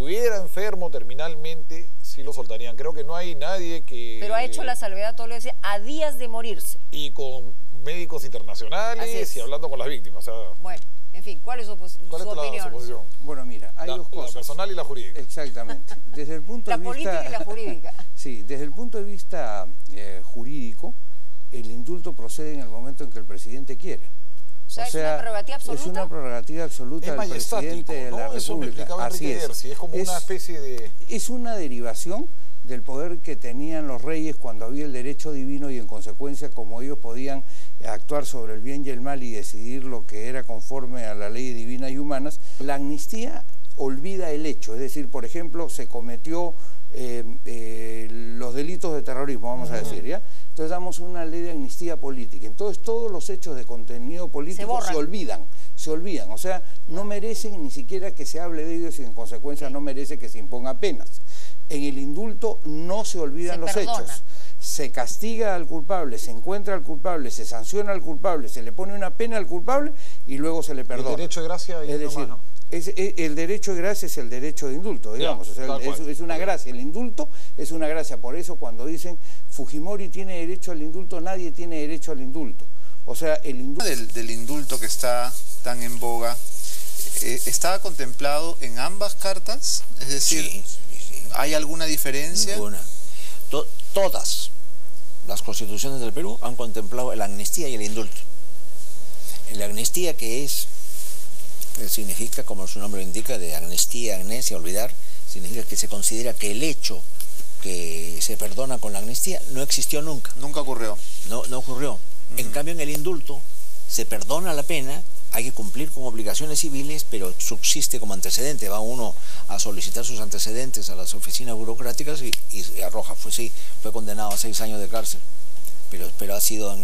estuviera enfermo terminalmente, sí lo soltarían. Creo que no hay nadie que... Pero ha hecho la salvedad, todo lo decía, a días de morirse. Y con médicos internacionales y hablando con las víctimas. O sea, bueno, en fin, ¿cuál es su opinión? Su posición? Bueno, mira, hay dos cosas. La personal y la jurídica. Exactamente. Desde el punto la de vista, política y la jurídica. Sí, desde el punto de vista jurídico, el indulto procede en el momento en que el presidente quiere. O sea, ¿es una prerrogativa absoluta? Es una prerrogativa absoluta del presidente de la República. Así es como una especie de... Es una derivación del poder que tenían los reyes cuando había el derecho divino y en consecuencia como ellos podían actuar sobre el bien y el mal y decidir lo que era conforme a la ley divina y humanas. La amnistía olvida el hecho, es decir, por ejemplo, se cometió los delitos de terrorismo, vamos a decir, ¿ya? Entonces damos una ley de amnistía política. Entonces todos los hechos de contenido político se olvidan, o sea, no merecen ni siquiera que se hable de ellos y en consecuencia no merece que se imponga penas. En el indulto no se olvidan los hechos. Se castiga al culpable, se encuentra al culpable, se sanciona al culpable, se le pone una pena al culpable y luego se le perdona. El derecho de gracia y es decir, el derecho de gracia es el derecho de indulto, digamos, o sea, es una gracia, el indulto es una gracia, por eso cuando dicen Fujimori tiene derecho al indulto, nadie tiene derecho al indulto. O sea, el indulto... Del indulto que está tan en boga, ¿estaba contemplado en ambas cartas? Es decir, sí. ¿Hay alguna diferencia? Ninguna. Todas las constituciones del Perú han contemplado la amnistía y el indulto. La amnistía, que significa, como su nombre lo indica, de amnistía, amnesia, olvidar, significa que se considera que el hecho que se perdona con la amnistía no existió nunca. Nunca ocurrió. No ocurrió. En cambio, en el indulto se perdona la pena, hay que cumplir con obligaciones civiles, pero subsiste como antecedente. Va uno a solicitar sus antecedentes a las oficinas burocráticas y arroja, fue condenado a 6 años de cárcel, pero ha sido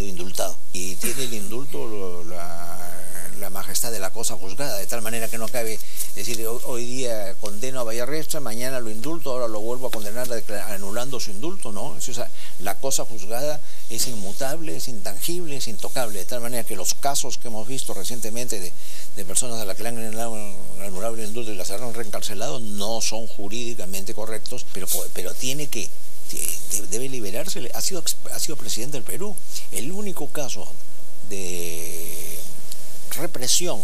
indultado. Y tiene el indulto la majestad de la cosa juzgada, de tal manera que no cabe decir hoy día condeno a Bayarrestra, mañana lo indulto, ahora lo vuelvo a condenar anulando su indulto, ¿no? La cosa juzgada es inmutable, es intangible, es intocable, de tal manera que los casos que hemos visto recientemente de personas a las que le han anulado el indulto y las han reencarcelado no son jurídicamente correctos, pero debe liberarse. Ha sido presidente del Perú. El único caso de represión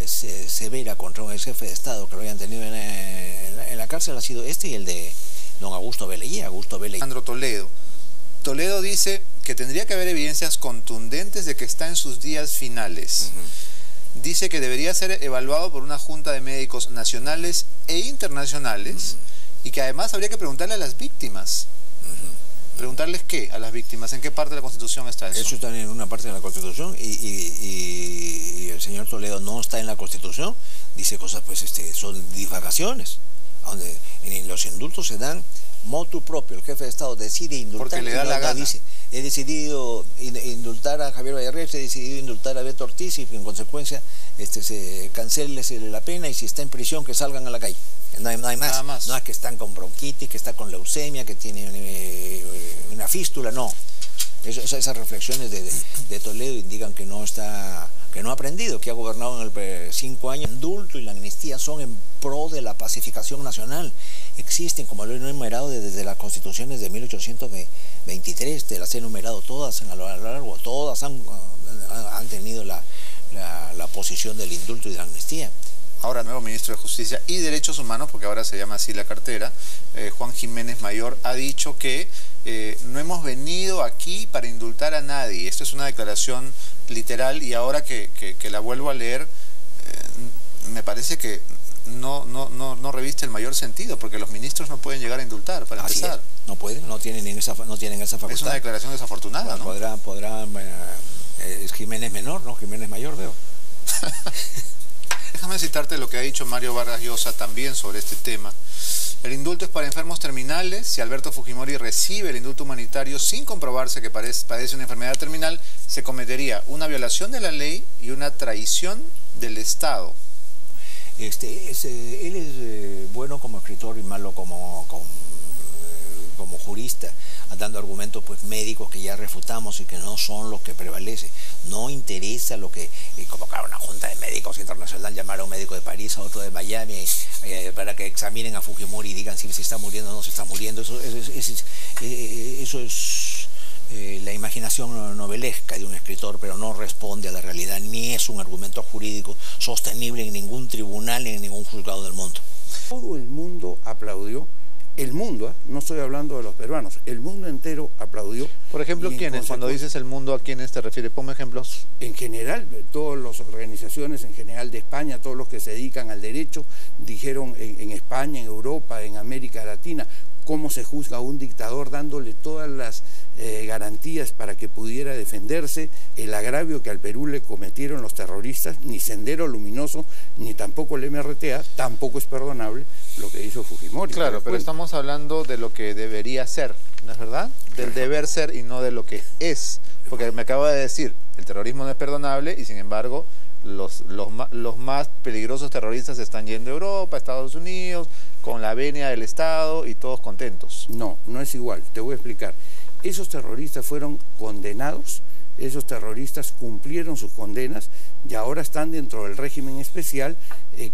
severa contra un ex jefe de Estado que lo hayan tenido en la cárcel ha sido este y el de don Augusto Beleguía. Alejandro Toledo. Toledo dice que tendría que haber evidencias contundentes de que está en sus días finales. Dice que debería ser evaluado por una junta de médicos nacionales e internacionales y que además habría que preguntarle a las víctimas. ¿Preguntarles qué a las víctimas? ¿En qué parte de la Constitución está eso? Eso está en una parte de la Constitución y el señor Toledo no está en la Constitución. Dice cosas, son divagaciones. Donde en los indultos se dan motu propio. El jefe de Estado decide indultar. Porque le da la gana. Dice, he decidido indultar a Javier Bayarrestra, he decidido indultar a Beto Ortiz y en consecuencia se cancele la pena y si está en prisión que salgan a la calle. No hay más. Nada más. No es que están con bronquitis, que está con leucemia, que tiene una fístula, no. Esas reflexiones de Toledo indican que no ha aprendido, que ha gobernado en 5 años. El indulto y la amnistía son en pro de la pacificación nacional. Existen, como lo he enumerado desde las constituciones de 1823, te las he enumerado todas a lo largo, todas han tenido la posición del indulto y de la amnistía. Ahora nuevo ministro de Justicia y Derechos Humanos, porque ahora se llama así la cartera, Juan Jiménez Mayor, ha dicho que no hemos venido aquí para indultar a nadie. Esto es una declaración literal y ahora que la vuelvo a leer, me parece que no reviste el mayor sentido, porque los ministros no pueden llegar a indultar, para empezar. No pueden, no tienen esa facultad. Es una declaración desafortunada, ¿no? Podrán es Jiménez menor, ¿no? Jiménez mayor, veo. Déjame citarte lo que ha dicho Mario Vargas Llosa también sobre este tema. El indulto es para enfermos terminales. Si Alberto Fujimori recibe el indulto humanitario sin comprobarse que padece una enfermedad terminal, se cometería una violación de la ley y una traición del Estado. Él es bueno como escritor y malo como jurista, dando argumentos pues médicos que ya refutamos y que no son los que prevalecen. No interesa lo que convocar una junta de médicos internacional, llamar a un médico de París, a otro de Miami, para que examinen a Fujimori y digan si se está muriendo o no se está muriendo. Eso es la imaginación novelesca de un escritor, pero no responde a la realidad, ni es un argumento jurídico sostenible en ningún tribunal ni en ningún juzgado del mundo. Todo el mundo aplaudió, el mundo, no estoy hablando de los peruanos, el mundo entero aplaudió. Por ejemplo, ¿quiénes? Cuando dices el mundo, ¿a quiénes te refieres? Ponme ejemplos. En general, todas las organizaciones en general de España, todos los que se dedican al derecho, dijeron en España, en Europa, en América Latina, cómo se juzga a un dictador dándole todas las garantías para que pudiera defenderse. El agravio que al Perú le cometieron los terroristas, ni Sendero Luminoso, ni tampoco el MRTA, tampoco es perdonable lo que hizo Fujimori. Claro, pero estamos hablando de lo que debería ser, ¿no es verdad? Del deber ser y no de lo que es. Porque me acabo de decir, el terrorismo no es perdonable y sin embargo los más peligrosos terroristas están yendo a Europa, a Estados Unidos, con la venia del Estado y todos contentos. No, no es igual, te voy a explicar. Esos terroristas fueron condenados, esos terroristas cumplieron sus condenas y ahora están dentro del régimen especial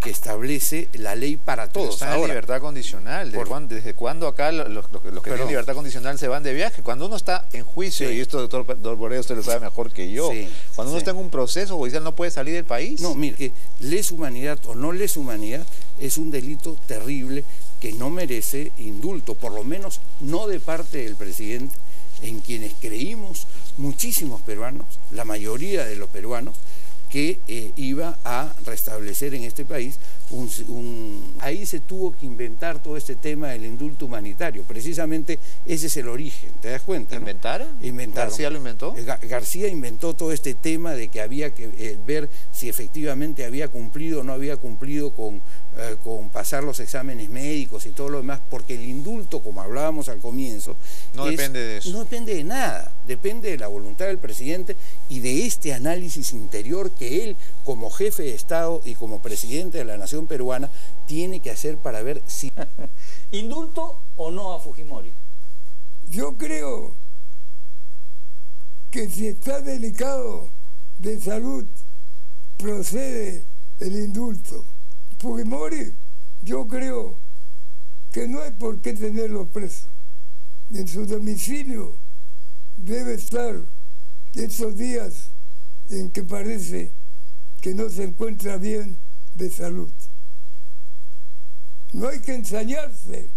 que establece la ley para todos. Pero están ahora, en libertad condicional. ¿Desde cuándo acá los que tienen libertad condicional se van de viaje? Cuando uno está en juicio, y esto doctor Borrell usted lo sabe mejor que yo, cuando uno está en un proceso judicial no puede salir del país. No, mire, que lesa humanidad o no lesa humanidad es un delito terrible que no merece indulto, por lo menos no de parte del presidente, en quienes creímos muchísimos peruanos, la mayoría de los peruanos, que iba a restablecer en este país ahí se tuvo que inventar todo este tema del indulto humanitario. Precisamente ese es el origen, ¿te das cuenta? ¿Inventaron? ¿García lo inventó? García inventó todo este tema de que había que ver si efectivamente había cumplido o no había cumplido con pasar los exámenes médicos y todo lo demás, porque el indulto, como hablábamos al comienzo, no depende de eso. No depende de nada, depende de la voluntad del presidente y de este análisis interior que él, como jefe de Estado y como presidente de la nación peruana, tiene que hacer para ver si... ¿Indulto o no a Fujimori? Yo creo que si está delicado de salud, procede el indulto. Fujimori, yo creo que no hay por qué tenerlo preso. En su domicilio debe estar esos días en que parece que no se encuentra bien de salud. No hay que ensañarse.